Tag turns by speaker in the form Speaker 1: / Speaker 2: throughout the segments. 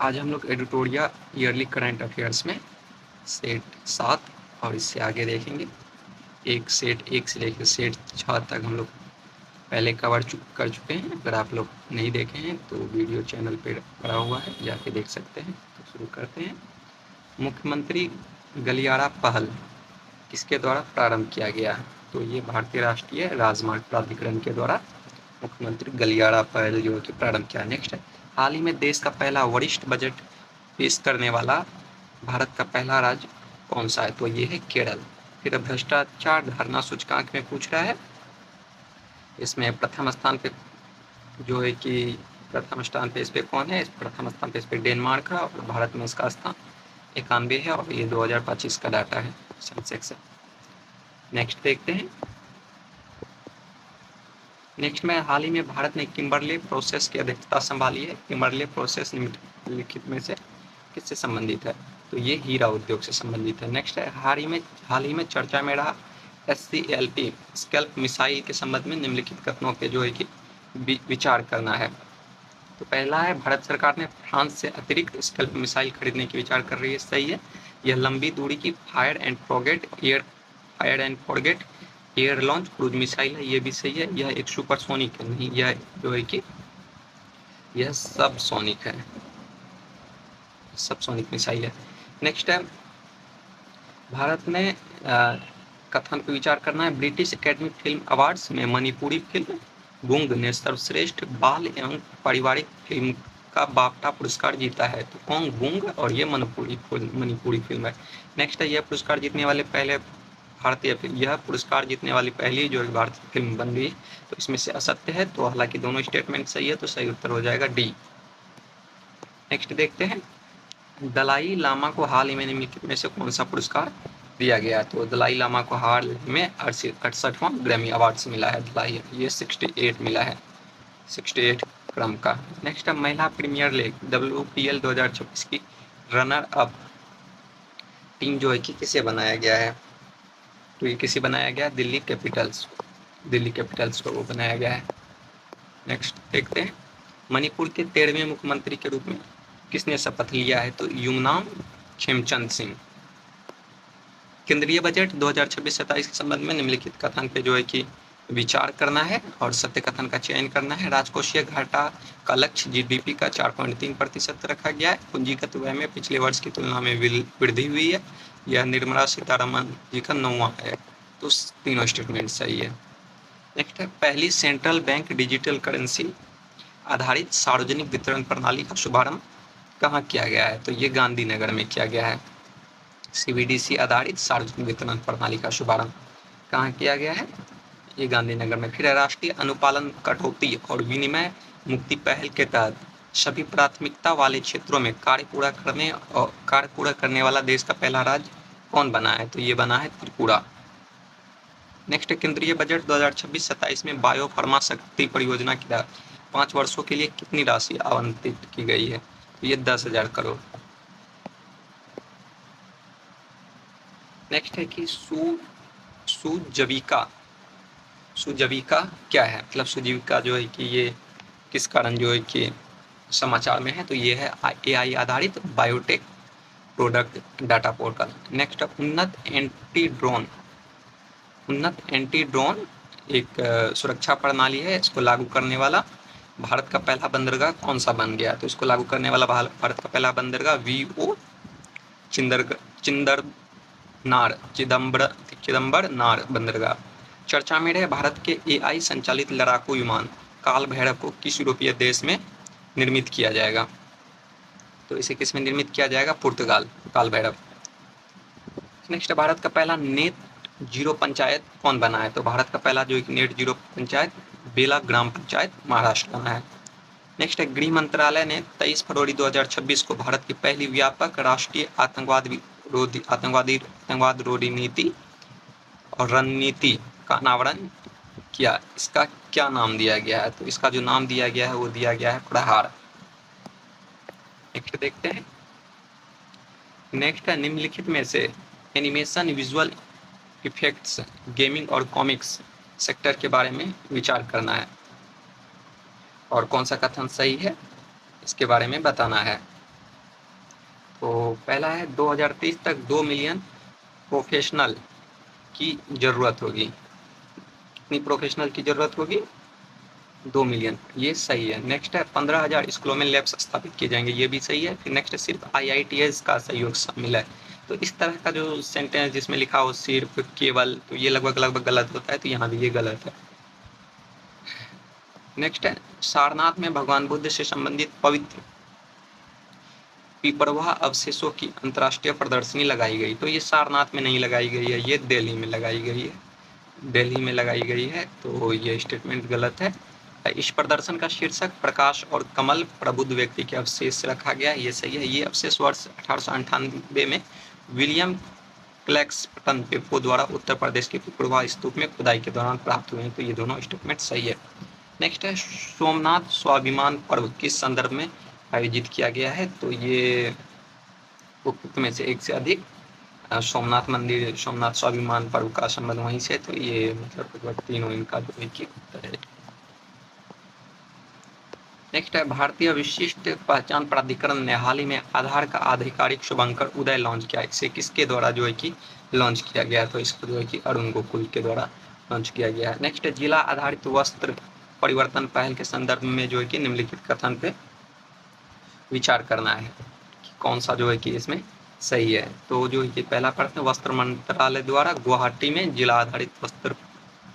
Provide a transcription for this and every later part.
Speaker 1: आज हम लोग एडिटोरिया ईयरली करंट अफेयर्स में सेट 7 और इससे आगे देखेंगे। सेट 1 से लेकर सेट 6 तक हम लोग पहले कर चुके हैं। अगर आप लोग नहीं देखे हैं तो वीडियो चैनल पर पड़ा हुआ है, जाके देख सकते हैं। तो शुरू करते हैं। मुख्यमंत्री गलियारा पहल किसके द्वारा प्रारंभ किया गया? तो ये भारतीय राष्ट्रीय राजमार्ग प्राधिकरण के द्वारा मुख्यमंत्री गलियारा पहल जो है कि प्रारंभ किया। नेक्स्ट है, हाल ही में देश का पहला वरिष्ठ बजट पेश करने वाला भारत का पहला राज्य कौन सा है? तो ये है केरल। फिर भ्रष्टाचार धारणा सूचकांक में पूछ रहा है। इसमें प्रथम स्थान पे जो है कि प्रथम स्थान पे इस पे कौन है? प्रथम स्थान पे इस पे डेनमार्क है और भारत में इसका स्थान 91 है और ये 2025 का डाटा है सेंसेक्स है। नेक्स्ट देखते हैं। नेक्स्ट में हाल ही में भारत ने किम्बरले प्रोसेस की अध्यक्षता संभाली है। किम्बरले प्रोसेस निम्नलिखित में से किससे संबंधित है? तो ये हीरा उद्योग से संबंधित है। नेक्स्ट है, हाल ही में चर्चा में रहा SCLP स्कैल्प मिसाइल के संबंध में निम्नलिखित कथनों पे जो है कि विचार करना है। तो पहला है, भारत सरकार ने फ्रांस से अतिरिक्त स्कैल्प मिसाइल खरीदने की विचार कर रही है। सही है। यह लंबी दूरी की fire and forget air launch cruise missile है। ये भी सही है। यह एक सुपरसोनिक है, नहीं, यह जो है कि यह सबसोनिक है, सबसोनिक मिसाइल है। नेक्स्ट है, भारत में कथन पर विचार करना है। ब्रिटिश एकेडमी फिल्म अवार्ड्स में मणिपुरी फिल्म गुंग ने सर्वश्रेष्ठ बाल एवं पारिवारिक फिल्म का बाफ्टा पुरस्कार जीता है। तो कौन? गुंग, और ये मणिपुरी फिल्म है। नेक्स्ट है, यह पुरस्कार जीतने वाले पहले भारतीय फिल्म, यह पुरस्कार जीतने वाली पहली जो भारतीय फिल्म बन गई। तो इसमें से असत्य है, तो हालांकि दोनों स्टेटमेंट सही है, तो सही उत्तर हो जाएगा डी। नेक्स्ट देखते हैं, दलाई लामा को हाल ही में निम्नलिखित में से कौन सा पुरस्कार दिया गया? तो दलाई लामा को हाल में 68वां ग्रैमी अवार्ड्स मिला है। दलाई ये 68 मिला है, 68 क्रम का। नेक्स्ट है, महिला प्रीमियर लीग WPL 2026 की रनर अप टीम जो है कि किसे बनाया गया है? तो ये किसे बनाया गया? दिल्ली कैपिटल्स को वो बनाया गया है। नेक्स्ट देखते हैं, मणिपुर के 13वें मुख्यमंत्री के रूप में किसने शपथ लिया है? तो युमनाम खेमचंद सिंह। केंद्रीय बजट 2026-27 के संबंध में निम्नलिखित कथन पे जो है कि विचार करना है और सत्य कथन का चयन करना है। राजकोषीय घाटा का लक्ष्य GDP का 4.3% रखा गया है। पूंजीगत व्यय में पिछले वर्ष की तुलना में वृद्धि हुई है। यह निर्मला सीतारमण जी का 9वां है। तो तीनों स्टेटमेंट सही है। नेक्स्ट है, पहली सेंट्रल बैंक डिजिटल करेंसी आधारित सार्वजनिक वितरण प्रणाली का शुभारंभ कहाँ किया गया है? तो ये गांधीनगर में किया गया है। CBDC आधारित सार्वजनिक वितरण प्रणाली का शुभारंभ कहाँ किया गया है? ये गांधीनगर में। फिर राष्ट्रीय अनुपालन कटौती और विनिमय मुक्ति पहल के तहत सभी प्राथमिकता वाले क्षेत्रों में कार्य पूरा करने वाला देश का पहला राज्य कौन बना है? तो ये बना है त्रिपुरा। नेक्स्ट, केंद्रीय बजट 2026-27 में बायो फार्मा शक्ति परियोजना की 5 वर्षों के लिए कितनी राशि आवंटित की गई है? तो ये 10,000 करोड़। नेक्स्ट है कि सुजविका क्या है? मतलब सुजीविका जो है कि ये किस कारण जो है कि समाचार में है? तो ये है AI आधारित biotech product data portal. Next, उन्नत एंटी ड्रोन एक सुरक्षा प्रणाली है। इसको लागू करने वाला भारत का पहला बंदरगाह कौन सा बन गया? तो इसको लागू करने वाला भारत का पहला बंदरगाह VO चिदम्बरनार बंदरगाह। चर्चा में रहे, भारत के AI संचालित लड़ाकू विमान काल भैरव को किस यूरोपीय देश में निर्मित किया जाएगा? तो इसे किस में निर्मित किया जाएगा? पुर्तगाल, काल भैरव। नेक्स्ट, भारत का पहला नेट जीरो पंचायत कौन बना है? तो भारत का पहला जो एक नेट जीरो पंचायत बेला ग्राम पंचायत महाराष्ट्र बना है। नेक्स्ट है, गृह मंत्रालय ने 23 फरवरी 2026 को भारत की पहली व्यापक राष्ट्रीय आतंकवाद रोधी नीति और रणनीति का अनावरण किया। इसका क्या नाम दिया गया है? तो इसका जो नाम दिया गया है वो दिया गया है प्रहार। नेक्स्ट देखते हैं। नेक्स्ट है, निम्नलिखित में से एनिमेशन, विजुअल इफेक्ट्स, गेमिंग और कॉमिक्स सेक्टर के बारे में विचार करना है और कौन सा कथन सही है इसके बारे में बताना है। तो पहला है 2030 तक 2 मिलियन प्रोफेशनल की जरूरत होगी। कितनी प्रोफेशनल की जरूरत होगी? 2 मिलियन, ये सही है। नेक्स्ट है 15,000 स्कूलों में लैब्स स्थापित किए जाएंगे, ये भी सही है। फिर नेक्स्ट है सिर्फ IITs का सहयोग शामिल है। तो इस तरह का जो सेंटेंस जिसमें लिखा हो सिर्फ, केवल, तो ये लगभग गलत होता है, तो यहाँ भी ये गलत है। नेक्स्ट है सारनाथ में भगवान बुद्ध से संबंधित पवित्र पिपरवाह अवशेषों की अंतर्राष्ट्रीय प्रदर्शनी लगाई गई। तो ये सारनाथ में नहीं लगाई गई है, ये दिल्ली में लगाई गई है, दिल्ली में लगाई गई है, तो ये स्टेटमेंट गलत है। इस प्रदर्शन का शीर्षक प्रकाश और कमल प्रबुद्ध व्यक्ति के अवशेष रखा गया, ये सही है। ये अवशेष वर्ष 1898 में विलियम क्लैक्सटन पेपो द्वारा उत्तर प्रदेश के पिपरवाह स्तूप में खुदाई के दौरान प्राप्त हुए हैं, तो ये दोनों स्टेटमेंट सही है। नेक्स्ट है सोमनाथ स्वाभिमान पर्व किस संदर्भ में आयोजित किया गया है? तो ये उक्त में से एक से अधिक सोमनाथ मंदिर, सोमनाथ स्वाभिमान पर्व का संबंध वहीं से, तो ये मतलब तीनों इनका जो एक ही उत्तर है। नेक्स्ट है भारतीय विशिष्ट पहचान प्राधिकरण ने हाल ही में आधार का आधिकारिक शुभंकर उदय लॉन्च किया। इसे किसके द्वारा जो है कि लॉन्च किया गया? तो इसको जो है कि अरुण गोकुल के द्वारा लॉन्च किया गया है। नेक्स्ट है जिला आधारित वस्त्र परिवर्तन पहल के संदर्भ में जो है कि निम्नलिखित कथन पे विचार करना है कि कौन सा जो है कि इसमें सही है। तो जो ये पहला प्रश्न, वस्त्र मंत्रालय द्वारा गुवाहाटी में जिला आधारित वस्त्र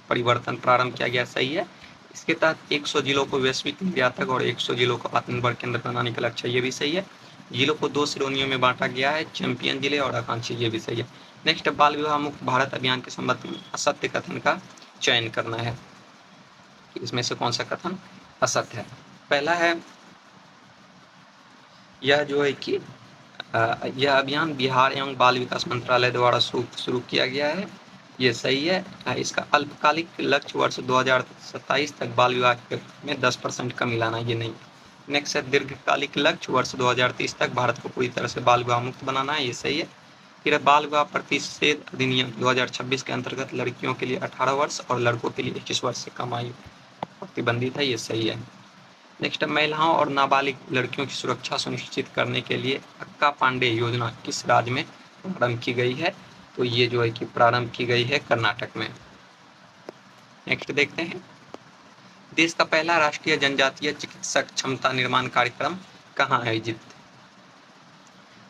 Speaker 1: परिवर्तन प्रारंभ किया गया, सही है। इसके तहत 100 जिलों को वैश्विक निर्यातक और 100 जिलों को आत्मनिर्भर केंद्र बनाने का लक्ष्य, ये भी सही है। जिलों को 2 श्रेणियों में बांटा गया है, चैंपियन जिले और आकांक्षी, ये भी सही है। नेक्स्ट, बाल विवाह मुक्त भारत अभियान के संबंध में असत्य कथन का चयन करना है। इसमें से कौन सा कथन असत्य है? पहला है यह जो है कि यह अभियान बिहार एवं बाल विकास मंत्रालय द्वारा शुरू किया गया है, ये सही है। इसका अल्पकालिक लक्ष्य वर्ष 2027 तक बाल विवाह में 10% कमी लाना, ये नहीं। नेक्स्ट है दीर्घकालिक लक्ष्य वर्ष 2030 तक भारत को पूरी तरह से बाल विवाह मुक्त बनाना है, ये सही है। फिर बाल विवाह प्रतिषेध अधिनियम 2026 के अंतर्गत लड़कियों के लिए 18 वर्ष और लड़कों के लिए 21 वर्ष से कम आयु प्रतिबंधित है, ये सही है। नेक्स्ट, महिलाओं और नाबालिग लड़कियों की सुरक्षा सुनिश्चित करने के लिए अक्का पांडे योजना किस राज्य में प्रारंभ की गई है? तो ये जो है कि प्रारंभ की गई है कर्नाटक में। नेक्स्ट देखते हैं, देश का पहला राष्ट्रीय जनजातीय चिकित्सक क्षमता निर्माण कार्यक्रम कहाँ आयोजित?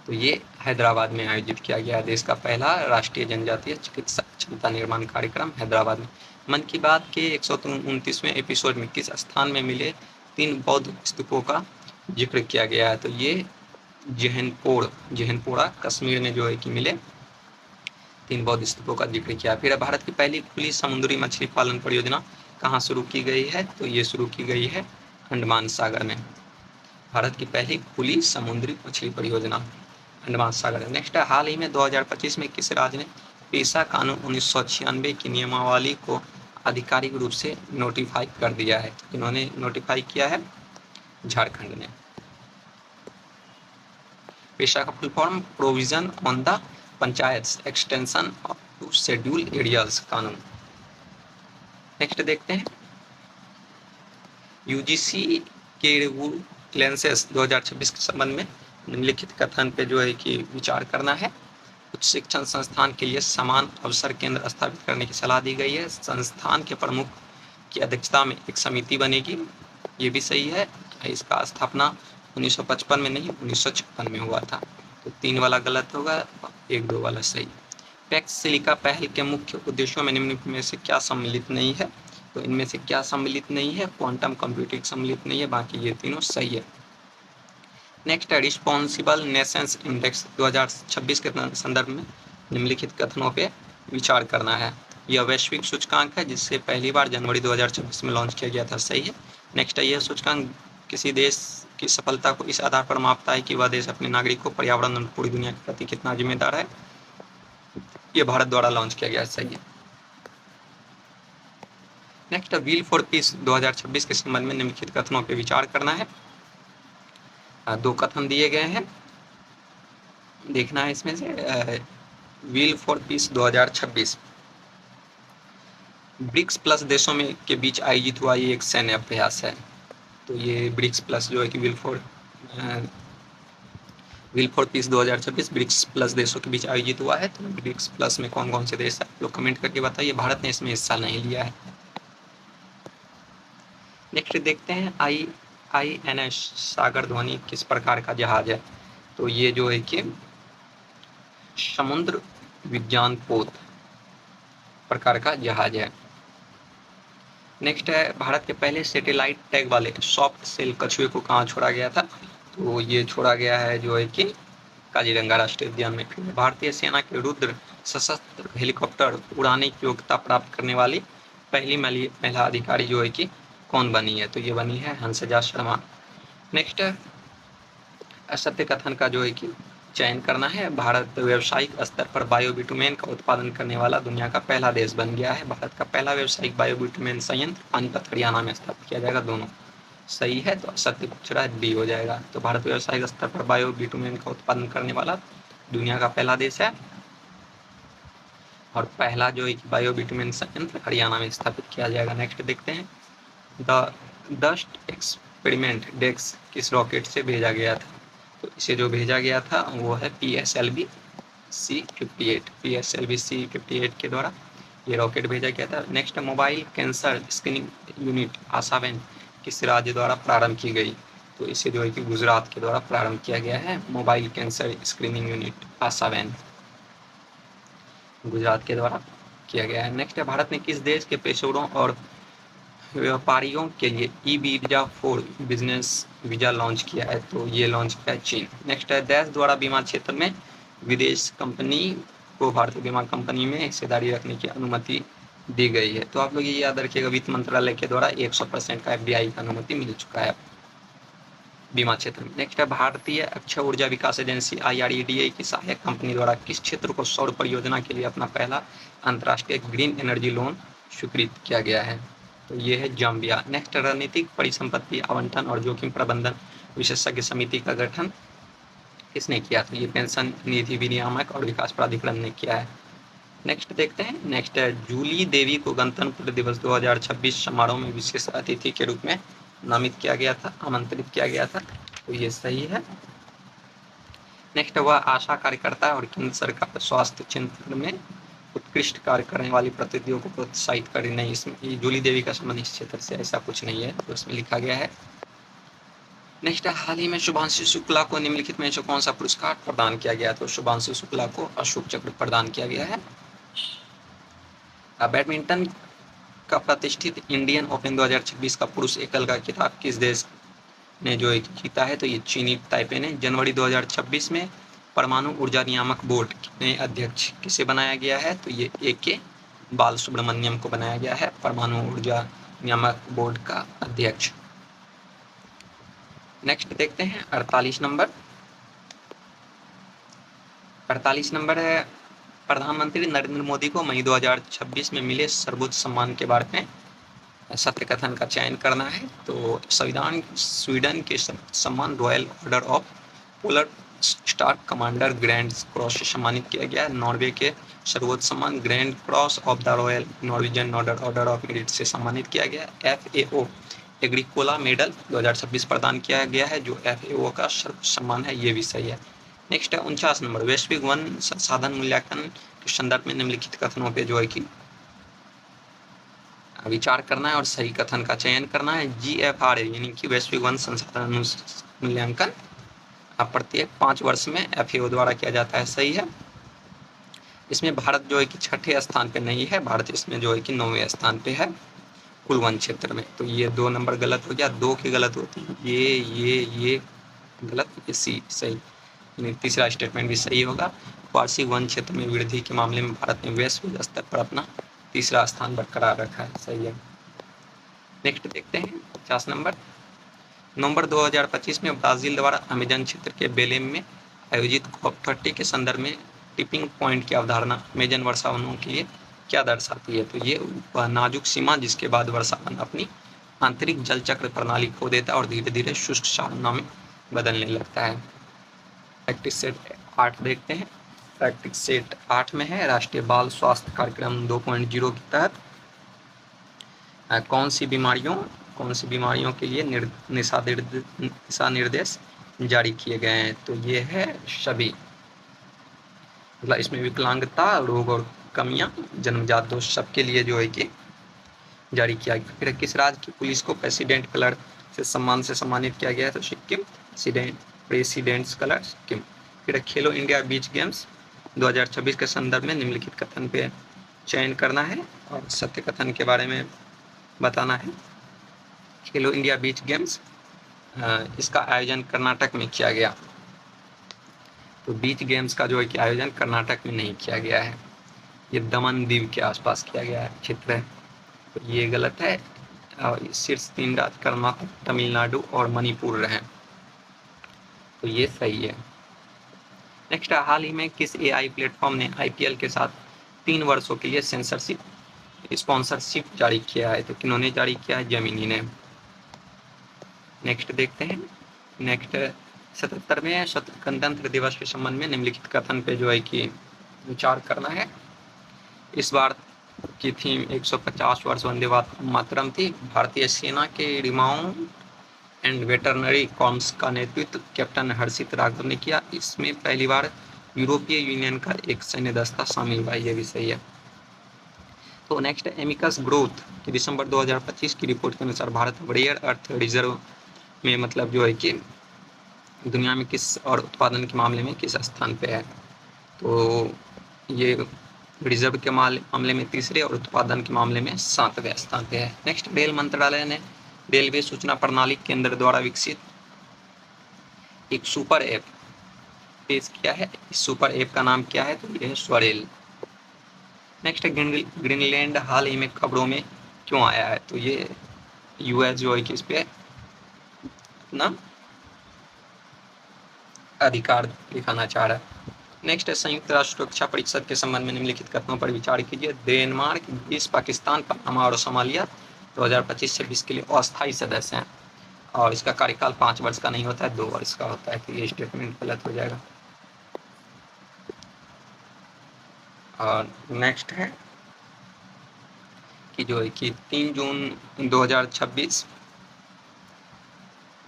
Speaker 1: तो ये हैदराबाद में आयोजित किया गया। देश का पहला राष्ट्रीय जनजातीय चिकित्सक क्षमता निर्माण कार्यक्रम हैदराबाद में। मन की बात के 129वें एपिसोड में किस स्थान में मिले 3 बौद्ध स्तूपों का जिक्र किया गया है? तो ये जहनपोड़ा कश्मीर में जो है कि मिले 3 बौद्ध स्तूपों का जिक्र किया। फिर भारत की पहली खुली समुद्री मछली पालन परियोजना कहाँ शुरू की गई है? तो ये शुरू की गई है अंडमान सागर में। भारत की पहली खुली समुद्री मछली परियोजना अंडमान सागर। नेक्स्ट है, हाल ही में 2025 में किस राज्य ने पेशा कानून 1996 की नियमावली को आधिकारिक रूप से नोटिफाई कर दिया है? तो इन्होंने नोटिफाई किया है झारखंड ने। पेशा का full form provision on the panchayat extension to scheduled areas कानून। नेक्स्ट देखते हैं, यूजीसी के रेगुलेशंस 2026 के संबंध में निम्नलिखित कथन पे जो है कि विचार करना है। उच्च शिक्षण संस्थान के लिए समान अवसर केंद्र स्थापित करने की सलाह दी गई है। संस्थान के प्रमुख की अध्यक्षता में एक समिति बनेगी, ये भी सही है। इसका स्थापना 1955 में नहीं 1956 में हुआ था, तो 3 वाला गलत होगा, 1, 2 वाला सही। पैक्स सिलिका पहल के मुख्य उद्देश्यों में निम्न में से क्या सम्मिलित नहीं है? तो इनमें से क्या सम्मिलित नहीं है? क्वांटम कंप्यूटिंग सम्मिलित नहीं है, बाकी ये तीनों सही है। नेक्स्ट है, रिस्पॉन्सिबल नेशंस इंडेक्स 2026 के संदर्भ में निम्नलिखित कथनों पे विचार करना है। यह वैश्विक सूचकांक है जिससे पहली बार जनवरी 2026 में लॉन्च किया गया था, सही है। नेक्स्ट है, यह सूचकांक किसी देश की सफलता को इस आधार पर मापता है कि वह देश अपने नागरिकों, पर्यावरण और पूरी दुनिया के प्रति कितना जिम्मेदार है। यह भारत द्वारा लॉन्च किया गया, सही है। नेक्स्ट, व्हील फॉर पीस 2026 के संबंध में निम्नलिखित कथनों पे विचार करना है। 2 कथन दिए गए हैं, देखना है इसमें से। Wheel for peace 2026 BRICS plus देशों में के बीच आयोजित हुआ ये एक सैन्य अभ्यास है। तो ये ब्रिक्स प्लस जो है कि wheel for wheel for peace 2026 BRICS plus देशों के बीच आयोजित हुआ है। तो ब्रिक्स प्लस में कौन कौन से देश है, लोग कमेंट करके बताइए। भारत ने इसमें हिस्सा नहीं लिया है। नेक्स्ट देखते हैं INS सागर ध्वनि किस प्रकार का जहाज है। तो ये जो है कि समुद्र विज्ञान पोत प्रकार का जहाज है। नेक्स्ट है भारत के पहले सैटेलाइट टैग वाले सॉफ्ट सेल कछुए को कहाँ छोड़ा गया था। तो ये छोड़ा गया है जो है कि काजीरंगा राष्ट्रीय उद्यान में। भारतीय सेना के रुद्र सशस्त्र हेलीकॉप्टर उड़ाने की योग्यता प्राप्त करने वाली पहली महिला अधिकारी जो है कि कौन बनी है। तो ये बनी है हंसजा शर्मा। नेक्स्ट असत्य कथन का जो है कि चयन करना है। भारत व्यावसायिक स्तर पर बायोबिटुमेन का उत्पादन करने वाला दुनिया का पहला देश बन गया है। भारत का पहला व्यावसायिक बायोबिटुमेन संयंत्र पानीपत हरियाणा में स्थापित किया जाएगा। दोनों सही है, तो असत्य पूछ रहा है, डी हो जाएगा। तो भारत व्यावसायिक स्तर पर बायोबिटुमेन का उत्पादन करने वाला दुनिया का पहला देश है और पहला जो है बायोबिटुमेन संयंत्र हरियाणा में स्थापित किया जाएगा। नेक्स्ट देखते हैं द डस्ट एक्सपेरिमेंट डेक्स किस रॉकेट से भेजा गया था। तो इसे जो भेजा गया था वो है PSLV C-58 के द्वारा ये रॉकेट भेजा गया था। Next mobile cancer screening unit Asha van किस राज्य द्वारा प्रारंभ की गई। तो इसे जो है कि गुजरात के द्वारा प्रारंभ किया गया है। Mobile cancer screening unit Asha van Gujarat के द्वारा किया गया है। नेक्स्ट है भारत ने किस देश के पेशेवरों और व्यापारियों के लिए ई-वीजा फॉर बिजनेस वीजा लॉन्च किया है। तो ये लॉन्च किया है चीन। नेक्स्ट है देश द्वारा बीमा क्षेत्र में विदेश कंपनी को भारतीय बीमा कंपनी में हिस्सेदारी रखने की अनुमति दी गई है। तो आप लोग ये याद रखिएगा, वित्त मंत्रालय के द्वारा 100% का FDI का अनुमति मिल चुका है बीमा क्षेत्र में। नेक्स्ट है भारतीय अक्षय ऊर्जा विकास एजेंसी IREDA की सहायक कंपनी द्वारा किस क्षेत्र को सौर परियोजना के लिए अपना पहला अंतर्राष्ट्रीय ग्रीन एनर्जी लोन स्वीकृत किया गया है। तो ये है जाम्बिया। नेक्स्ट रणनीतिक परिसंपत्ति आवंटन और जोखिम प्रबंधन विशेषज्ञ समिति का गठन किसने किया। तो ये पेंशन निधि विनियामक और विकास प्राधिकरण ने किया है। नेक्स्ट देखते हैं। नेक्स्ट है जूली देवी को गणतंत्र दिवस 2026 समारोह में विशेष अतिथि के रूप में नामित किया गया था, आमंत्रित किया गया था। तो ये सही है। नेक्स्ट वह आशा कार्यकर्ता और केंद्र सरकार स्वास्थ्य क्षेत्र में उत्कृष्ट कार्य करने वाली प्रतिनिधियों को प्रोत्साहित करे। नहीं, इसमें जूली देवी का संबंध इस क्षेत्र से ऐसा कुछ नहीं है, तो इसमें लिखा गया है। नेक्स्ट हाल ही में शुभांशु शुक्ला को निम्नलिखित में से कौन सा पुरस्कार प्रदान किया गया। तो शुभांशु शुक्ला को अशोक चक्र प्रदान किया गया है। बैडमिंटन का प्रतिष्ठित इंडियन ओपन 2026 का पुरुष एकल का खिताब किस देश ने जो जीता है। तो ये चीनी ताइपे ने। जनवरी 2026 में परमाणु ऊर्जा नियामक बोर्ड के अध्यक्ष किसे बनाया गया है। तो ये AK बाल सुब्रमण्यम को बनाया गया है परमाणु ऊर्जा नियामक बोर्ड का अध्यक्ष। नेक्स्ट देखते हैं 48 नंबर। 48 नंबर है प्रधानमंत्री नरेंद्र मोदी को मई 2026 में मिले सर्वोच्च सम्मान के बारे में सत्य कथन का चयन करना है। तो संविधान स्वीडन के सम्मान royal order of polar star commander grand cross से सम्मानित किया गया। नॉर्वे के सर्वोच्च सम्मान grand cross of the royal Norwegian order of merit से सम्मानित किया गया। FAO एग्रीकोला मेडल 2026 प्रदान किया गया है, जो FAO का सर्वोच्च सम्मान है। ये भी सही है। नेक्स्ट है 49 नंबर। वैश्विक वन संसाधन मूल्यांकन के संदर्भ में निम्नलिखित कथनों पे जो है कि विचार करना है और सही कथन का चयन करना है। GFRA यानी कि वैश्विक वन संसाधन मूल्यांकन प्रत्येक 5 वर्ष में FAO द्वारा किया जाता है। सही है। इसमें भारत जो है कि 6ठे स्थान पे नहीं है, भारत इसमें जो है कि 9वें स्थान पे है कुल वन क्षेत्र में। तो ये 2 नंबर गलत हो गया, 2 की गलत होती है, ये गलत, ये सी सही। तीसरा स्टेटमेंट भी सही होगा। वार्षिक वन क्षेत्र में वृद्धि के मामले में भारत ने वैश्विक स्तर पर अपना तीसरा स्थान बरकरार रखा है। सही है। नेक्स्ट देखते हैं 50 नंबर। नवंबर 2025 में ब्राजील द्वारा अमेजन क्षेत्र के बेलेम में आयोजित COP30 के संदर्भ में टिपिंग पॉइंट की अवधारणा अमेजन वर्षावनों के लिए क्या दर्शाती है। तो ये वह नाजुक सीमा जिसके बाद वर्षावन अपनी आंतरिक जल चक्र प्रणाली खो देता है और धीरे धीरे शुष्क साधना में बदलने लगता है। प्रैक्टिस सेट 8 देखते हैं। प्रैक्टिस सेट 8 में है राष्ट्रीय बाल स्वास्थ्य कार्यक्रम 2.0 के तहत कौन सी बीमारियों के लिए दिशा निर्देश जारी किए गए हैं। तो ये है सभी, मतलब इसमें विकलांगता, रोग और कमियां, जन्मजात दोष सबके लिए जो है कि जारी किया गया। फिर किस राज्य की पुलिस को प्रेसिडेंट कलर से सम्मानित किया गया है? तो सिक्किम, प्रेसिडेंट्स कलर सिक्किम। फिर खेलो इंडिया बीच गेम्स 2026 के संदर्भ में निम्नलिखित कथन पे चयन करना है और सत्य कथन के बारे में बताना है। खेलो इंडिया बीच गेम्स इसका आयोजन कर्नाटक में किया गया। तो बीच गेम्स का जो है कि आयोजन कर्नाटक में नहीं किया गया है, ये दमन दीव के आसपास किया गया है क्षेत्र है। तो ये गलत है। शीर्ष 3 राज्य कर्नाटक, तमिलनाडु और मणिपुर रहे, तो ये सही है। नेक्स्ट, हाल ही में किस एआई प्लेटफॉर्म ने आईपीएल के साथ 3 वर्षों के लिए स्पॉन्सरशिप जारी किया है? तो किन्होंने जारी किया है? जेमिनी ने। नेक्स्ट देखते हैं। नेक्स्ट 77वें गणतंत्र दिवस के संबंध में निम्नलिखित कथन पे जो है कि विचार करना है। इस बार की थीम 150 वर्ष वंदे मातरम थी। भारतीय सेना के रिमाउंट एंड वेटरनरी कॉर्प्स का नेतृत्व कैप्टन हर्षित राघव ने किया। इसमें पहली बार यूरोपीय यूनियन का एक सैन्य दस्ता शामिल हुआ, ये भी सही है। तो नेक्स्ट, एमिकस ग्रोथ की दिसंबर 2025 की रिपोर्ट के अनुसार भारत रेयर अर्थ रिजर्व में मतलब जो है कि दुनिया में किस और उत्पादन के मामले में किस स्थान पे है? तो ये रिजर्व के मामले में तीसरे और उत्पादन के मामले में 7वें स्थान पे है। नेक्स्ट, रेल मंत्रालय ने रेलवे सूचना प्रणाली केंद्र द्वारा विकसित एक सुपर ऐप पेश किया है। इस सुपर ऐप का नाम क्या है? तो ये है स्वरेल। नेक्स्ट, ग्रीनलैंड हाल ही में खबरों में क्यों आया है? तो ये यूएस जो है कि इस पे अपना अधिकार दिखाना चाह रहा है। नेक्स्ट, संयुक्त राष्ट्र सुरक्षा परिषद के संबंध में निम्नलिखित कथनों पर विचार कीजिए। डेनमार्क, ग्रीस, पाकिस्तान, पनामा और सोमालिया 2025-26 के लिए अस्थायी सदस्य हैं और इसका कार्यकाल 5 वर्ष का नहीं होता है, 2 वर्ष का होता है। तो ये स्टेटमेंट गलत हो जाएगा। और नेक्स्ट है कि जो है कि 3 जून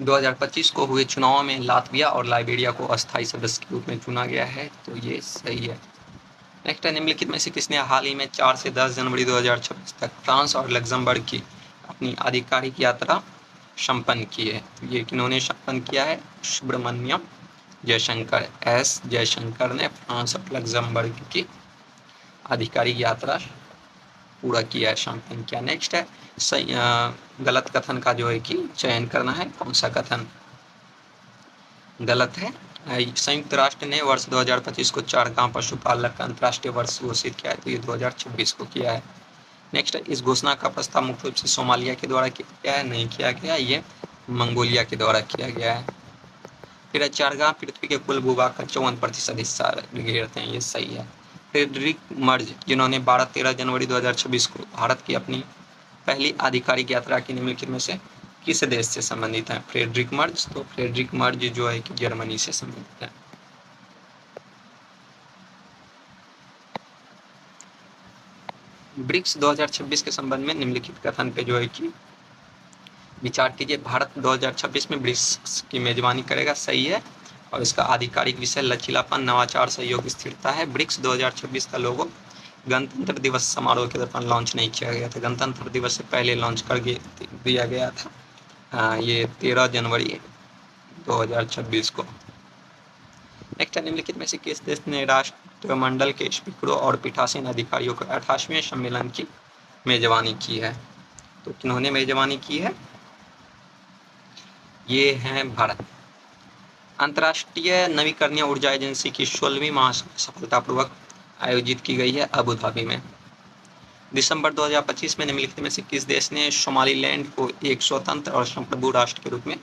Speaker 1: 2025 को हुए चुनाव में लातविया और लाइबेरिया को अस्थायी सदस्य के रूप में चुना गया है, तो ये सही है। नेक्स्ट है, निम्नलिखित में से किसने हाल ही में 4 से 10 जनवरी 2026 तक फ्रांस और लग्जमबर्ग की अपनी आधिकारिक यात्रा संपन्न की है? ये किन्होंने संपन्न किया है? सुब्रमण्यम जयशंकर, एस जयशंकर ने फ्रांस और लग्जमबर्ग की आधिकारिक यात्रा पूरा किया है, संपन्न किया। नेक्स्ट है, गलत कथन का जो है कि चयन करना है। कौन सा कथन गलत है? संयुक्त राष्ट्र ने वर्ष 2025 को चारगांव पशुपालक अंतर्राष्ट्रीय वर्ष घोषित किया है, तो ये 2026 को किया है। नेक्स्ट, इस घोषणा का प्रस्ताव मुख्य रूप से सोमालिया के द्वारा किया गया है, नहीं किया गया, ये मंगोलिया के द्वारा किया गया है। फिर चारगांव पृथ्वी के कुल भूभाग का 54% हिस्सा घेरते हैं, ये सही है। फ्रेडरिक मर्ज, जिन्होंने 12-13 जनवरी 2026 को भारत की अपनी पहली आधिकारिक यात्रा की, निम्नलिखित में से किस देश से संबंधित है? फ्रेडरिक मर्ज, तो फ्रेडरिक मर्ज जो है कि जर्मनी से संबंधित है। ब्रिक्स 2026 के संबंध में निम्नलिखित कथन पे जो है कि विचार कीजिए। भारत 2026 में ब्रिक्स की मेजबानी करेगा, सही है। और इसका आधिकारिक विषय लचीलापन, नवाचार, सहयोग, स्थिरता है। ब्रिक्स 2026 का लोगो गणतंत्र दिवस समारोह के दौरान लॉन्च नहीं किया गया था, गणतंत्र दिवस से पहले लॉन्च कर दिया गया था, ये 13 जनवरी 2026 को। नेक्स्ट, निम्नलिखित में से किस देश ने राष्ट्रमंडल के स्पीकरों और पीठासीन अधिकारियों के 28वें सम्मेलन की मेजबानी की है? तो किन्होंने मेजबानी की है? ये है भारत। अंतर्राष्ट्रीय नवीकरणीय ऊर्जा एजेंसी की 16वीं महासभा सफलतापूर्वक आयोजित की गई है अबू धाबी में। दिसंबर 2025 में निम्नलिखित में से किस देश ने सोमालीलैंड को एक स्वतंत्र और संप्रभु राष्ट्र के रूप में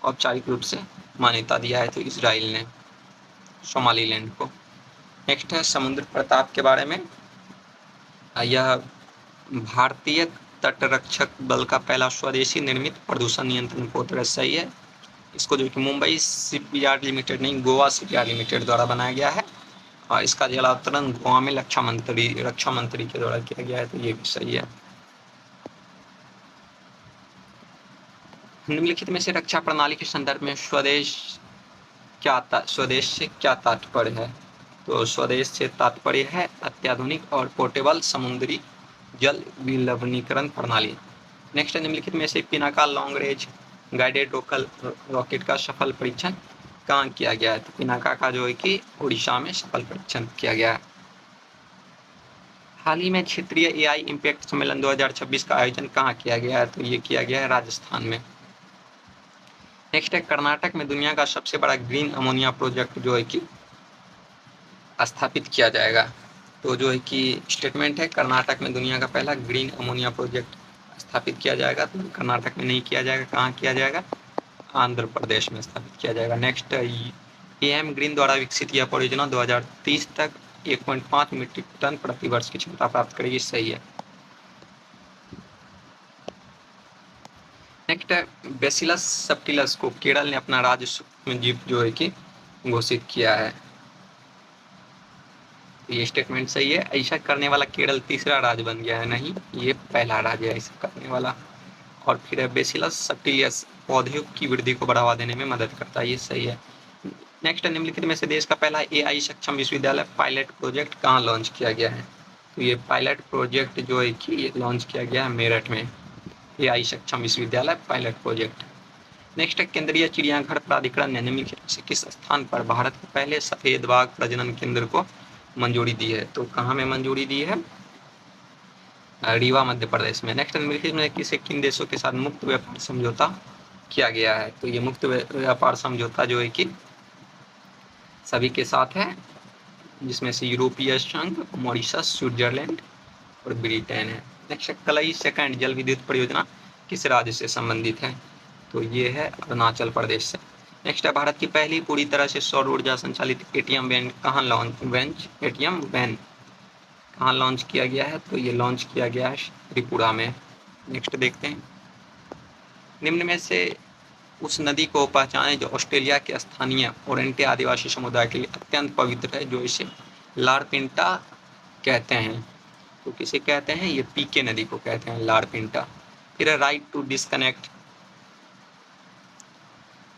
Speaker 1: औपचारिक रूप से मान्यता दिया है? तो इजराइल ने सोमालीलैंड को। नेक्स्ट है, समुद्र प्रताप के बारे में। यह भारतीय तटरक्षक बल का पहला स्वदेशी निर्मित प्रदूषण नियंत्रण पोत है, सही है। इसको जो कि मुंबई शिपयार्ड लिमिटेड नहीं, गोवा शिपयार्ड लिमिटेड द्वारा बनाया गया है और इसका जलावतरण गोवा में रक्षा मंत्री के द्वारा किया गया है, तो ये भी सही है। निम्नलिखित में से रक्षा प्रणाली के संदर्भ में स्वदेश स्वदेश से क्या तात्पर्य है? तो स्वदेश से तात्पर्य है अत्याधुनिक और पोर्टेबल समुद्री जल विलवणीकरण प्रणाली। नेक्स्ट, निम्नलिखित में से Pinaka long range guided local rocket का सफल परीक्षण कहाँ किया गया है? तो पिनाका का जो है कि उड़ीसा में सफल परीक्षण किया गया है। हाल ही में क्षेत्रीय एआई इम्पैक्ट सम्मेलन 2026 का आयोजन कहाँ किया गया है? तो ये किया गया है राजस्थान में। नेक्स्ट है, कर्नाटक में दुनिया का सबसे बड़ा ग्रीन अमोनिया प्रोजेक्ट जो है कि स्थापित किया जाएगा। तो जो है कि स्टेटमेंट है, कर्नाटक में दुनिया का पहला ग्रीन अमोनिया प्रोजेक्ट स्थापित किया जाएगा। तो कर्नाटक में नहीं किया जाएगा, कहाँ किया जाएगा? आंध्र प्रदेश में स्थापित किया जाएगा। नेक्स्ट, एम ग्रीन द्वारा विकसित यह परियोजना 2030 तक 1.5 मीट्रिक टन प्रति वर्ष की क्षमता प्राप्त करेगी। सही है। नेक्स्ट है, बेसिलस सब्टिलस को केरल ने अपना राज्य सूक्ष्मजीव जो है कि घोषित किया है। ये स्टेटमेंट सही है। ऐसा करने वाला केरल तीसरा राज्य बन गया है, नहीं ये पहला राज्य है ऐसा करने वाला। और फिर है, बेसिलस सब्टिलियस पौधों की वृद्धि को बढ़ावा देने में मदद करता है। ये सही है। नेक्स्ट, निम्नलिखित में से देश का पहला एआई सक्षम विश्वविद्यालय पायलट प्रोजेक्ट कहाँ लॉन्च किया गया है? तो ये पायलट प्रोजेक्ट जो है कि लॉन्च किया गया है मेरठ में, एआई सक्षम विश्वविद्यालय पायलट प्रोजेक्ट। नेक्स्ट है, केंद्रीय चिड़ियाघर प्राधिकरण ने निम्नलिखित में से किस स्थान पर भारत के पहले सफेद बाघ प्रजनन केंद्र को मंजूरी दी है? तो कहाँ में मंजूरी दी है? रीवा मध्य प्रदेश में। नेक्स्ट, निम्नलिखित में किसे किन देशों के साथ मुक्त व्यापार समझौता किया गया है? तो ये मुक्त व्यापार समझौता जो है कि सभी के साथ है, जिसमें से यूरोपीय संघ, मॉरिशस, स्विट्जरलैंड और ब्रिटेन है। नेक्स्ट, कलई सेकंड जल विद्युत परियोजना किस राज्य से संबंधित है? तो ये है अरुणाचल प्रदेश से। नेक्स्ट है, भारत की पहली पूरी तरह से सौर ऊर्जा संचालित एटीएम वैन कहाँ लॉन्च किया गया है? तो ये लॉन्च किया गया है त्रिपुरा में। नेक्स्ट देखते हैं, निम्न में से उस नदी को पहचाने जो ऑस्ट्रेलिया के स्थानीय ओरेंटे आदिवासी समुदाय के लिए अत्यंत पवित्र है, जो इसे लारपिंटा कहते हैं। तो किसे कहते हैं? ये पीके नदी को कहते हैं, लारपिंटा। फिर राइट टू डिस्कनेक्ट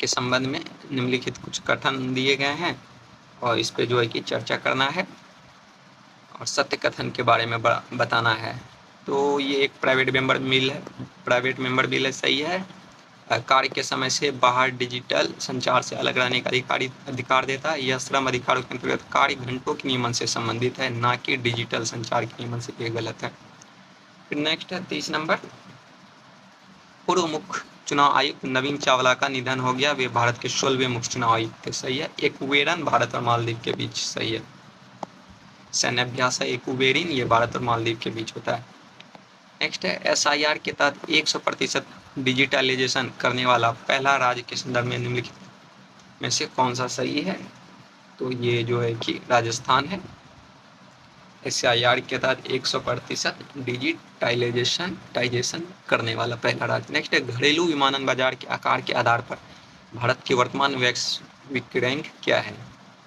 Speaker 1: के संबंध में निम्नलिखित कुछ कथन दिए गए हैं और इस पे जो है कि चर्चा करना है और सत्य कथन के बारे में बताना है। तो ये एक प्राइवेट मेंबर बिल है, सही है। कार्य के समय से बाहर डिजिटल संचार से अलग रहने का अधिकार देता है। यह श्रम अधिकारों के अंतर्गत कार्य घंटों के नियमन से संबंधित है, ना कि डिजिटल संचार के नियमन से। ये गलत है। फिर नेक्स्ट है 30 नंबर, पूर्व मुख्य चुनाव आयुक्त नवीन चावला का निधन हो गया। वे भारत के 16वें मुख्य चुनाव आयुक्त थे। सही है। एक्वेरन भारत और मालदीव के बीच। सही है। सैन्य अभ्यास है एक्वेरिन, ये भारत और मालदीव के बीच होता है। नेक्स्ट है, एसआईआर के तहत 100% डिजिटलाइजेशन करने वाला पहला राज्य के संदर्भ में निम्नलिखित में से कौन सा सही है? तो ये जो है कि राजस्थान है। एसआईआर के तहत 100% डिजिटाइजेशन करने वाला पहला राज्य। नेक्स्ट है, घरेलू विमानन बाजार के आकार के आधार पर भारत की वर्तमान वैश्विक रैंक क्या है?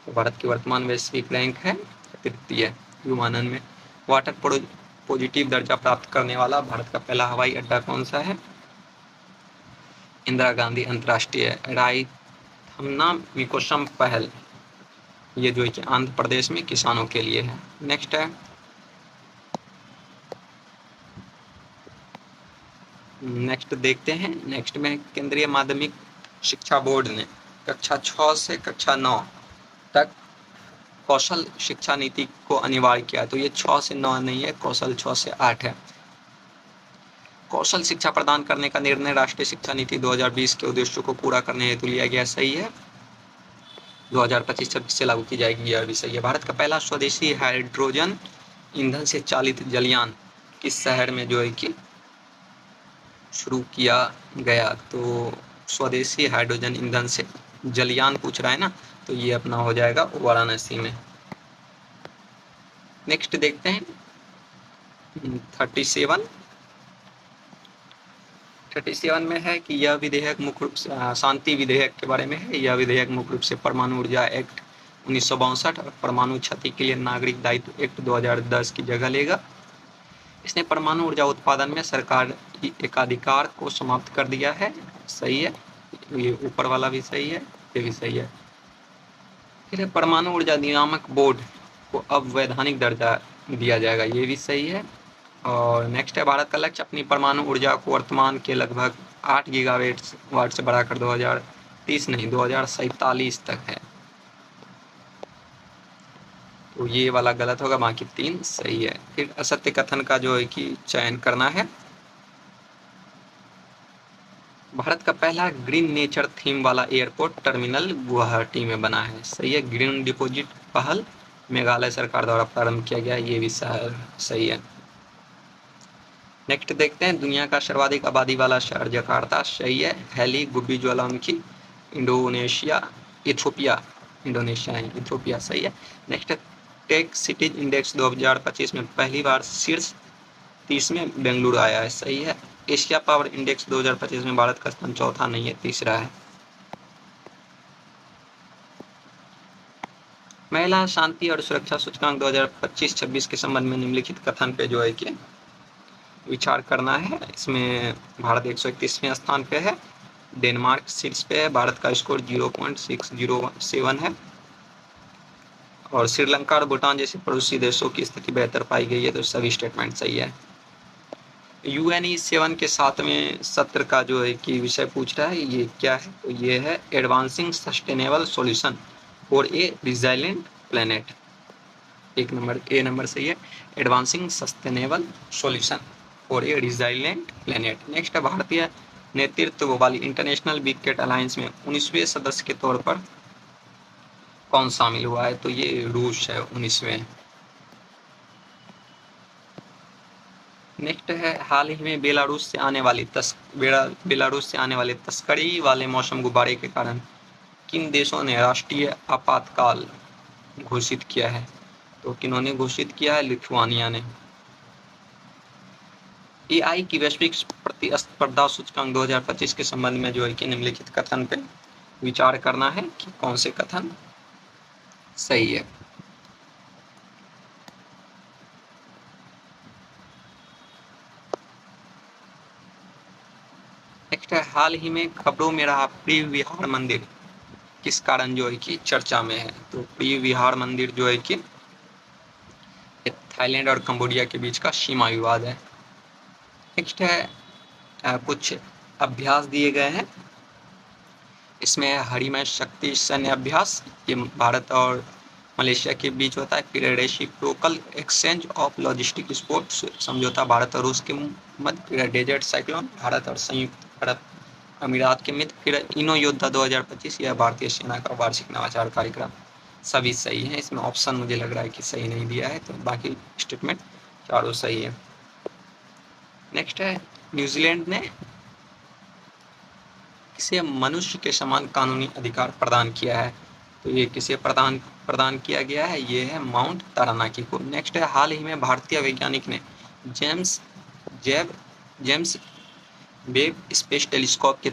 Speaker 1: तो भारत की वर्तमान वैश्विक रैंक है तृतीय विमानन में। वाटर पॉजिटिव दर्जा प्राप्त करने वाला भारत का पहला हवाई अड्डा कौन सा है? इंदिरा गांधी अंतर्राष्ट्रीय रायथमना पहल, ये जो है कि आंध्र प्रदेश में किसानों के लिए है। नेक्स्ट है, नेक्स्ट देखते हैं। नेक्स्ट में केंद्रीय माध्यमिक शिक्षा बोर्ड ने कक्षा 6 से कक्षा 9 तक कौशल शिक्षा नीति को अनिवार्य किया। तो ये 6 से 9 नहीं है, कौशल 6 से 8 है। कौशल शिक्षा प्रदान करने का निर्णय राष्ट्रीय शिक्षा नीति 2020 के उद्देश्यों को पूरा करने हेतु लिया गया। सही है। 2025-26 से लागू की जाएगी, यह भी सही है। भारत का पहला स्वदेशी हाइड्रोजन ईंधन से चालित जलयान किस शहर में जो है कि शुरू किया गया? तो स्वदेशी हाइड्रोजन ईंधन से जलयान पूछ रहा है ना, तो ये अपना हो जाएगा वाराणसी में। नेक्स्ट देखते हैं 37 में है कि यह विधेयक मुख्य रूप से शांति विधेयक के बारे में है। यह विधेयक मुख्य रूप से परमाणु ऊर्जा एक्ट 1962 और परमाणु क्षति के लिए नागरिक दायित्व एक्ट 2010 की जगह लेगा। इसने परमाणु ऊर्जा उत्पादन में सरकार की एकाधिकार को समाप्त कर दिया है। सही है। ये ऊपर वाला भी सही है, ये भी सही है। फिर परमाणु ऊर्जा नियामक बोर्ड को अब वैधानिक दर्जा दिया जाएगा, ये भी सही है। और नेक्स्ट है भारत का लक्ष्य अपनी परमाणु ऊर्जा को वर्तमान के लगभग 8 गीगावाट से बढ़ाकर 2047 तक है। तो ये वाला गलत होगा, बाकी 3 सही है। फिर असत्य कथन का जो है कि चयन करना है। भारत का पहला ग्रीन नेचर थीम वाला एयरपोर्ट टर्मिनल गुवाहाटी में बना है, सही है। ग्रीन डिपॉजिट पहल मेघालय सरकार द्वारा प्रारंभ किया गया, ये भी सही है। नेक्स्ट देखते हैं, दुनिया का सर्वाधिक आबादी वाला शहर जकार्ता, सही है। हैली गुब्बी ज्वालामुखी इथोपिया, सही है। नेक्स्ट टेक सिटीज इंडेक्स 2025 में पहली बार शीर्ष 30 में बेंगलुरु आया है, सही है। एशिया पावर इंडेक्स 2025 में भारत का स्थान चौथा नहीं है, तीसरा है। महिला शांति और सुरक्षा सूचकांक 2025-26 के संबंध में निम्नलिखित कथन पे जो है कि विचार करना है। इसमें भारत 131वें स्थान पे है, डेनमार्क शीर्ष पे है, भारत का स्कोर 0.607 है, और श्रीलंका और भूटान जैसे पड़ोसी देशों की स्थिति बेहतर पाई गई है। तो सभी स्टेटमेंट सही है। UN7 के 7वें सत्र का जो है कि विषय पूछ रहा है, ये क्या है? तो ये है advancing sustainable solution for a resilient planet. A number सही है, advancing sustainable solution for a resilient planet. Next है, भारतीय नेतृत्व वाली इंटरनेशनल बिग कैट अलायंस में 19वें सदस्य के तौर पर कौन शामिल हुआ है? तो ये रूस है 19वें। नेक्स्ट है, हाल ही में बेलारूस से आने वाले तस्करी वाले मौसम गुब्बारे के कारण किन देशों ने राष्ट्रीय आपातकाल घोषित किया है? तो किन्होंने घोषित किया है? लिथुआनिया ने। AI की वैश्विक प्रतिस्पर्धा सूचकांक 2025 के संबंध में जो है कि निम्नलिखित कथन पे विचार करना है कि कौन से कथन सही है। नेक्स्ट है, हाल ही में खबरों में रहा प्रिय विहार मंदिर किस कारण जो है कि चर्चा में है? तो प्रिय विहार मंदिर जो है कि थाईलैंड और कंबोडिया के बीच का सीमा विवाद है। नेक्स्ट है, कुछ अभ्यास दिए गए हैं, इसमें हरिमय शक्ति सैन्य अभ्यास, ये भारत और मलेशिया के बीच होता है। फिर reciprocal exchange of logistic support समझौता भारत और रूस के मध्य। फिर डेजर्ट साइक्लोन भारत और संयुक्त अरब अमीरात के मध्य। फिर इनो योद्धा 2025, यह भारतीय सेना का वार्षिक नवाचार कार्यक्रम। सभी सही है, इसमें ऑप्शन मुझे लग रहा है कि सही नहीं दिया है, तो बाकी स्टेटमेंट चारों सही है। नेक्स्ट है, न्यूजीलैंड ने किसे मनुष्य के समान कानूनी अधिकार प्रदान किया है? तो ये किसे प्रदान किया गया है? ये है माउंट तारानाकी को। नेक्स्ट है, हाल ही में भारतीय वैज्ञानिक ने जेम्स वेब स्पेस टेलीस्कोप के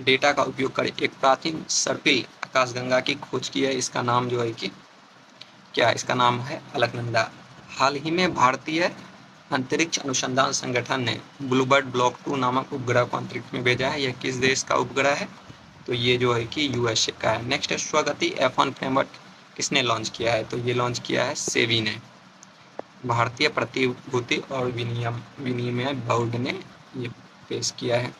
Speaker 1: डेटा का उपयोग कर एक प्राचीन सर्पिल आकाशगंगा की खोज की है। इसका नाम जो है कि क्या? इसका नाम है अलकनंदा। हाल ही में भारतीय अंतरिक्ष अनुसंधान संगठन ने ब्लूबर्ड ब्लॉक 2 नामक उपग्रह को अंतरिक्ष में भेजा है। यह किस देश का उपग्रह है? तो ये जो है कि USA का है। नेक्स्ट है, स्वगति F1 फ्रेमवर्क किसने लॉन्च किया है? तो ये लॉन्च किया है सेबी ने, भारतीय प्रतिभूति और विनिमय बोर्ड ने ये पेश किया है।